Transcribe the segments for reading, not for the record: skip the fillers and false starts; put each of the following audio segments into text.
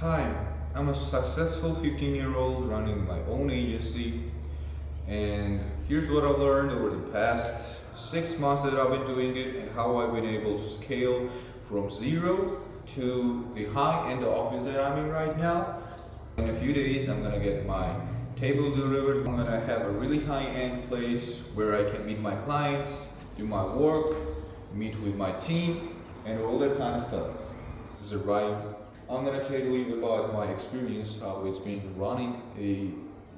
Hi, I'm a successful 15-year-old running my own agency, and here's what I've learned over the past 6 months that I've been doing it and how I've been able to scale from zero to the high-end office that I'm in right now. In a few days, I'm gonna get my table delivered. I'm gonna have a really high-end place where I can meet my clients, do my work, meet with my team, and all that kind of stuff. Is it right? I'm gonna tell you about my experience, how it's been running a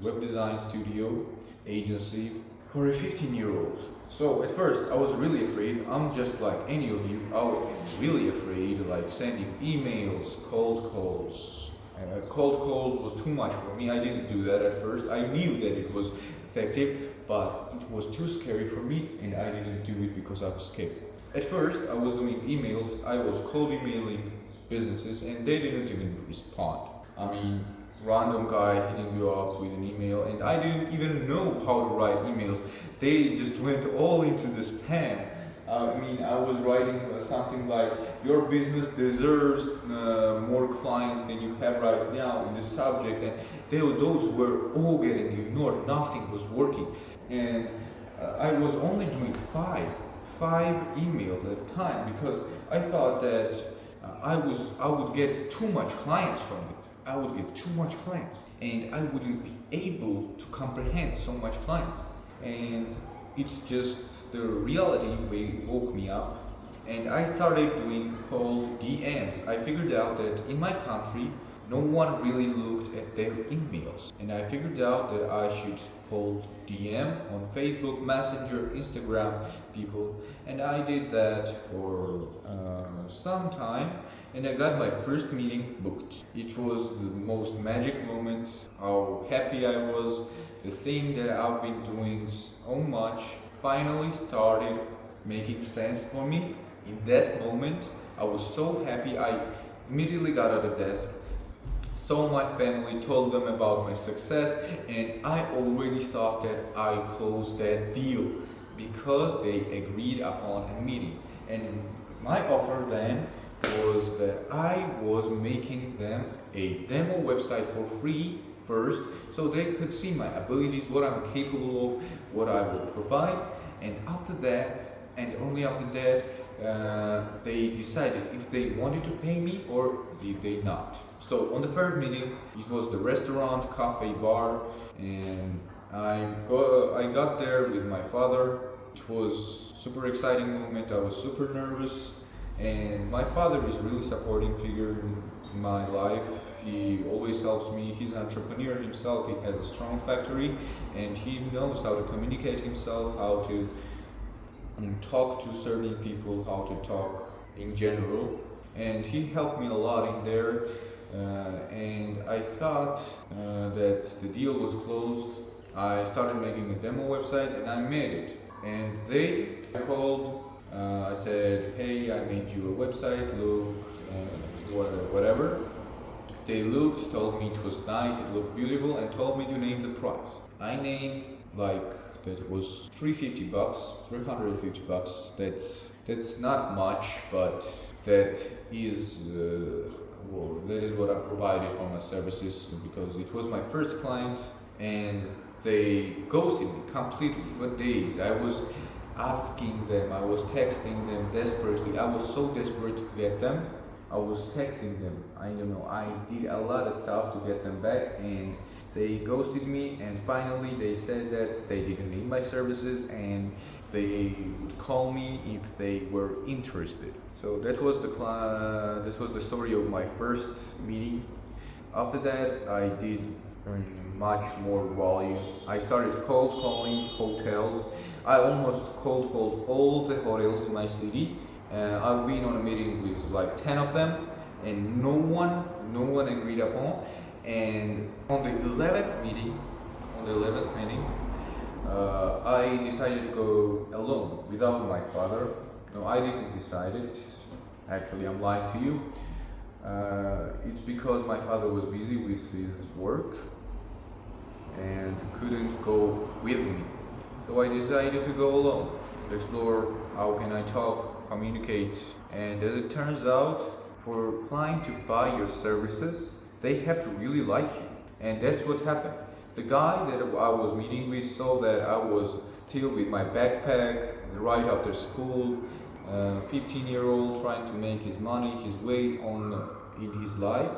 web design studio agency for a 15-year-old. So at first I was really afraid. I'm just like any of you. I was really afraid, like sending emails, cold calls. Cold calls was too much for me. I didn't do that at first. I knew that it was effective, but it was too scary for me, and I didn't do it because I was scared. At first, I was doing emails. I was cold emailing businesses, and they didn't even respond. I mean, random guy hitting you up with an email, and I didn't even know how to write emails. They just went all into the spam. I mean, I was writing something like, your business deserves more clients than you have right now in this subject, and those were all getting ignored. Nothing was working, and I was only doing five emails at a time because I thought that I would get too much clients from it. I would get too much clients, and I wouldn't be able to comprehend so much clients. And it's just the reality woke me up, and I started doing cold DMs. I figured out that in my country, no one really looked at their emails, and I figured out that I should cold DM on Facebook, Messenger, Instagram people, and I did that for some time, and I got my first meeting booked. It was the most magic moment, how happy I was. The thing that I've been doing so much finally started making sense for me. In that moment, I was so happy. I immediately got out of the desk, saw my family, told them about my success, and I already thought that I closed that deal because they agreed upon a meeting. And my offer then was that I was making them a demo website for free first, so they could see my abilities, what I'm capable of, what I will provide, and after that, and only after that, they decided if they wanted to pay me or did they not. So on the first meeting, it was the restaurant, cafe, bar, and I got there with my father. It was super exciting moment. I was super nervous, and my father is really supporting figure in my life. He always helps me. He's an entrepreneur himself. He has a strong factory, and he knows how to communicate himself, how to talk to certain people, how to talk in general, and he helped me a lot in there. And I thought that the deal was closed. I started making a demo website, and I made it. And they called. I said, "Hey, I made you a website. Look, whatever." They looked, told me it was nice, it looked beautiful, and told me to name the price. I named that was $350, $350. That's not much, but that is that is what I provided for my services, because it was my first client, and they ghosted me completely for days. I was asking them, I was texting them desperately. I was so desperate to get them. I was texting them. I don't know. I did a lot of stuff to get them back, and they ghosted me. And finally, they said that they didn't need my services, and they would call me if they were interested. So that was the story of my first meeting. After that, I did much more volume. I started cold calling hotels. I almost cold called all the hotels in my city. I've been on a meeting with like 10 of them, and no one agreed upon. And on the 11th meeting, I decided to go alone without my father. No, I didn't decide it. Actually, I'm lying to you. It's because my father was busy with his work and couldn't go with me. So I decided to go alone, to explore how can I talk, communicate. And as it turns out, for a client to buy your services, they have to really like you. And that's what happened. The guy that I was meeting with saw that I was still with my backpack right after school, 15-year-old trying to make his money, his way on in his life,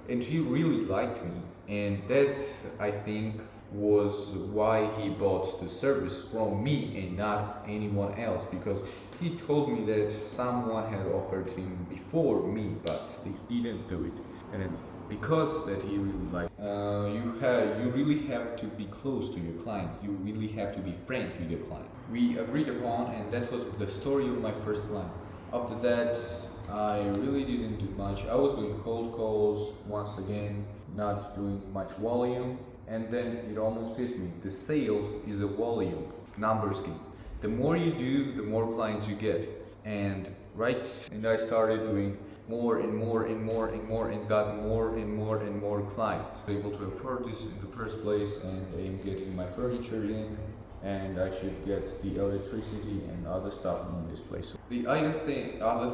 and he really liked me. And that, I think, was why he bought the service from me and not anyone else, because he told me that someone had offered him before me, but he didn't do it. And then because that he really liked, you really have to be close to your client. You really have to be friends with your client. We agreed upon, and that was the story of my first client. After that, I really didn't do much. I was doing cold calls once again, not doing much volume, and then it almost hit me. The sales is a volume numbers game. The more you do, the more clients you get. And I started doing more and more and more and more and got more and more and more clients. I was able to afford this in the first place, and I'm getting my furniture in, and I should get the electricity and other stuff in this place. The other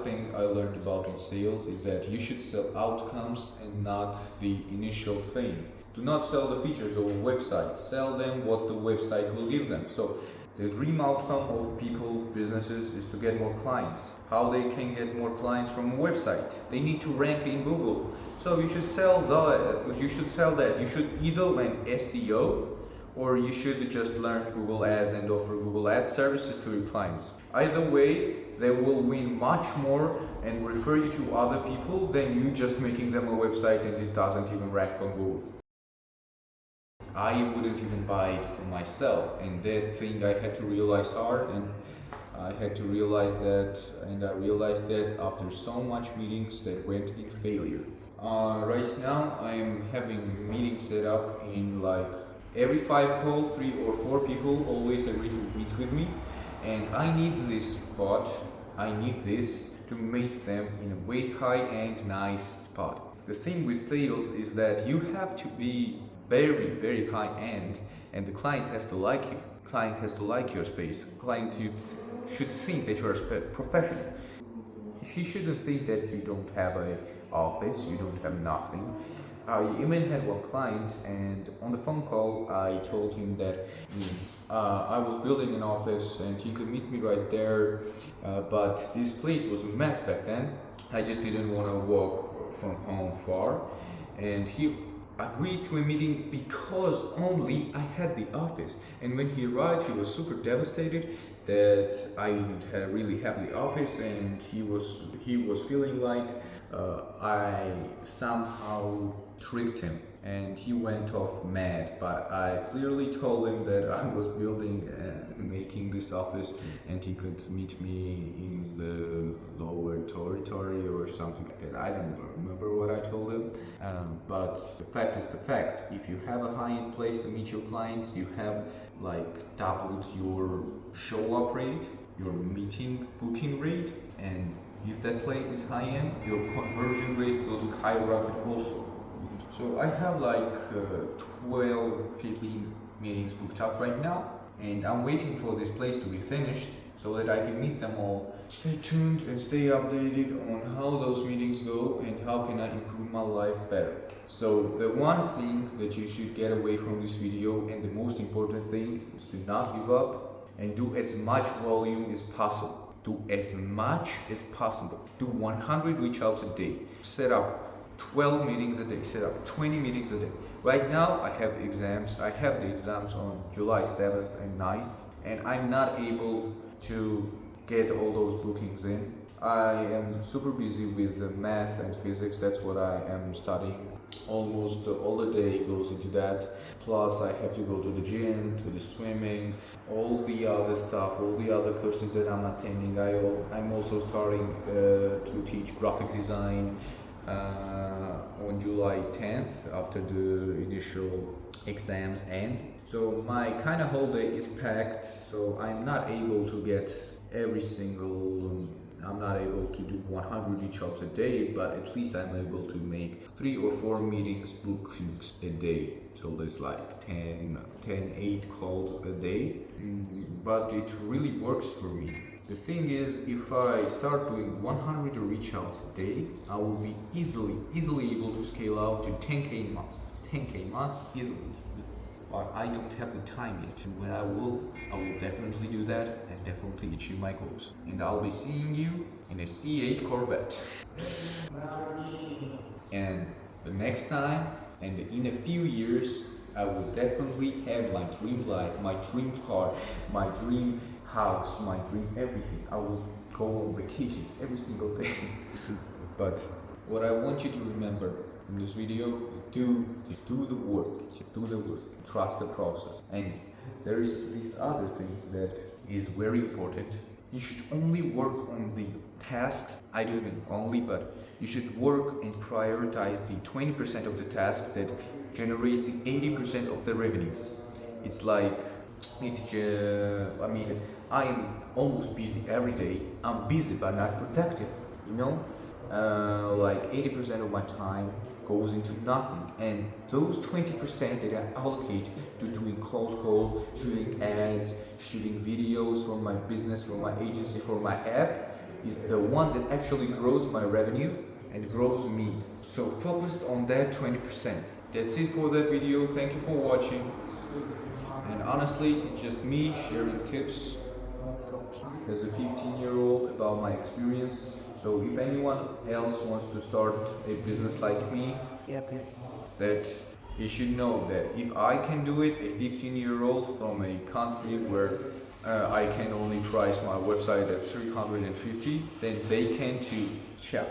thing I learned about in sales is that you should sell outcomes and not the initial thing. Do not sell the features of a website. Sell them what the website will give them. So the dream outcome of people, businesses, is to get more clients. How they can get more clients from a website? They need to rank in Google. So you should sell that. You should either learn SEO, or you should just learn Google Ads and offer Google Ads services to your clients. Either way, they will win much more and refer you to other people than you just making them a website and it doesn't even rank on Google. I wouldn't even buy it for myself, and that thing I had to realize hard, and I realized that after so much meetings that went in failure. Right now I am having meetings set up in like every 5 calls, 3 or 4 people always agree to meet with me, and I need this spot. I need this to meet them in a way high-end, nice spot. The thing with sales is that you have to be very, very high-end, and the client has to like you. Client has to like your space. Client should think that you're a professional. She shouldn't think that you don't have an office, you don't have nothing. I even had one client, and on the phone call I told him that I was building an office and he could meet me right there, but this place was a mess back then. I just didn't want to walk from home far, and he agreed to a meeting because only I had the office. And when he arrived, he was super devastated that I didn't really have the office, and he was feeling like I somehow tricked him, and he went off mad. But I clearly told him that I was building and making this office, and he could meet me in the lower territory or something like that. I don't remember what I told him, but the fact is the fact. If you have a high-end place to meet your clients, you have like doubled your show-up rate, your meeting booking rate, and if that place is high-end, your conversion rate will skyrocket also. So I have like 12, 15 meetings booked up right now, and I'm waiting for this place to be finished so that I can meet them all. Stay tuned and stay updated on how those meetings go and how can I improve my life better. So the one thing that you should get away from this video, and the most important thing, is to not give up and do as much volume as possible. Do as much as possible. Do 100 reach outs a day. Set up 12 meetings a day, set up 20 meetings a day. Right now I have exams. I have the exams on July 7th and 9th, and I'm not able to get all those bookings in. I am super busy with the math and physics. That's what I am studying. Almost all the day goes into that. Plus I have to go to the gym, to the swimming, all the other stuff, all the other courses that I'm attending. I'm also starting to teach graphic design on July 10th after the initial exams end. So my kind of whole day is packed, so I'm not able to get I'm not able to do 100 reach outs a day, but at least I'm able to make 3 or 4 meetings bookings a day. So there's like 8 calls a day, but it really works for me. The thing is, if I start doing 100 reach outs a day, I will be easily able to scale out to 10k month. 10k month easily. But I don't have the time yet. When I will definitely do that and definitely achieve my goals. And I'll be seeing you in a C8 Corvette. And the next time, and in a few years, I will definitely have my dream life, my dream car, my dream house, my dream everything. I will go on vacations every single day. But what I want you to remember in this video is do the work. Just do the work. Trust the process. And there is this other thing that is very important. You should only work on the tasks. I don't mean only, but you should work and prioritize the 20% of the task that generates the 80% of the revenue. It's like, I am almost busy every day. I'm busy but not productive, you know? Like 80% of my time goes into nothing, and those 20% that I allocate to doing cold calls, shooting ads, shooting videos for my business, for my agency, for my app, is the one that actually grows my revenue and grows me. So focused on that 20%. That's it for that video. Thank you for watching. And honestly, it's just me sharing tips as a 15-year-old about my experience. So if anyone else wants to start a business like me, that you should know that if I can do it, a 15-year-old from a country where I can only price my website at 350, then they can too. Ciao.